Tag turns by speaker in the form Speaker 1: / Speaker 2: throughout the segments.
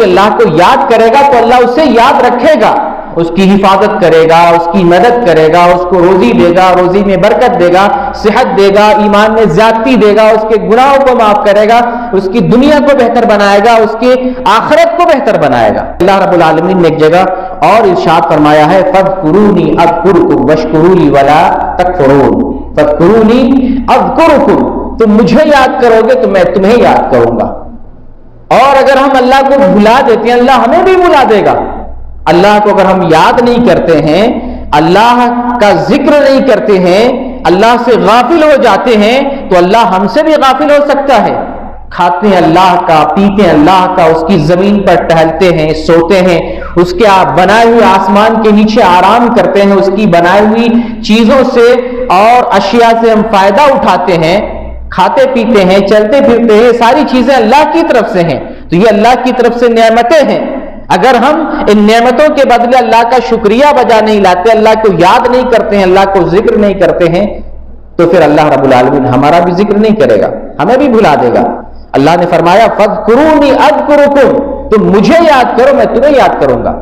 Speaker 1: اللہ کو یاد کرے گا تو اللہ اسے یاد رکھے گا، اس کی حفاظت کرے گا، اس کی مدد کرے گا، اس کو روزی دے گا، روزی میں برکت دے گا، صحت دے گا، ایمان میں زیادتی دے گا، اس کے گناہوں کو معاف کرے گا، اس کی دنیا کو بہتر بنائے گا، اس کی آخرت کو بہتر بنائے گا۔ اللہ رب العالمین نے ایک جگہ اور ارشاد فرمایا ہے فَاذْكُرُونِي أَذْكُرْكُمْ وَاشْكُرُوا لِي وَلَا تَكْفُرُونَ۔ فَاذْكُرُونِي أَذْكُرْكُمْ، تم مجھے یاد کرو گے تو میں تمہیں یاد کروں گا۔ اور اگر ہم اللہ کو بھلا دیتے ہیں اللہ ہمیں بھی بھلا دے گا۔ اللہ کو اگر ہم یاد نہیں کرتے ہیں، اللہ کا ذکر نہیں کرتے ہیں، اللہ سے غافل ہو جاتے ہیں تو اللہ ہم سے بھی غافل ہو سکتا ہے۔ کھاتے ہیں اللہ کا، پیتے ہیں اللہ کا، اس کی زمین پر ٹہلتے ہیں، سوتے ہیں، اس کے بنائے ہوئے آسمان کے نیچے آرام کرتے ہیں، اس کی بنائی ہوئی چیزوں سے اور اشیاء سے ہم فائدہ اٹھاتے ہیں، کھاتے پیتے ہیں، چلتے پھرتے ہیں، ساری چیزیں اللہ کی طرف سے ہیں۔ تو یہ اللہ کی طرف سے نعمتیں ہیں۔ اگر ہم ان نعمتوں کے بدلے اللہ کا شکریہ بجا نہیں لاتے، اللہ کو یاد نہیں کرتے ہیں، اللہ کو ذکر نہیں کرتے ہیں، تو پھر اللہ رب العالمین ہمارا بھی ذکر نہیں کرے گا، ہمیں بھی بھلا دے گا۔ اللہ نے فرمایا فَاذْكُرُونِي أَذْكُرُكُمْ، تم مجھے یاد کرو میں تمہیں یاد کروں گا۔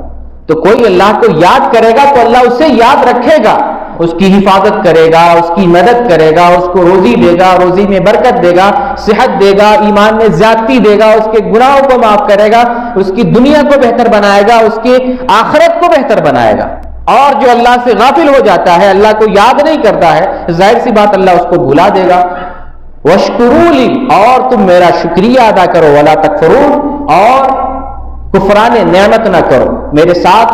Speaker 1: تو کوئی اللہ کو یاد کرے گا تو اللہ اسے یاد رکھے گا، اس کی حفاظت کرے گا، اس کی مدد کرے گا، اس کو روزی دے گا، روزی میں برکت دے گا، صحت دے گا، ایمان میں زیادتی دے گا، اس کے گناہوں کو معاف کرے گا، اس کی دنیا کو بہتر بنائے گا، اس کی آخرت کو بہتر بنائے گا۔ اور جو اللہ سے غافل ہو جاتا ہے، اللہ کو یاد نہیں کرتا ہے، ظاہر سی بات اللہ اس کو بھلا دے گا۔ وَاشْكُرُوا لِي، اور تم میرا شکریہ ادا کرو، وَلَا تَكْفُرُونَ، اور کفران نعمت نہ کرو، میرے ساتھ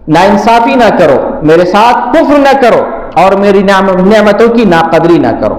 Speaker 1: ناانصافی نہ کرو، میرے ساتھ کفر نہ کرو، اور میری نعمتوں کی ناقدری نہ کرو۔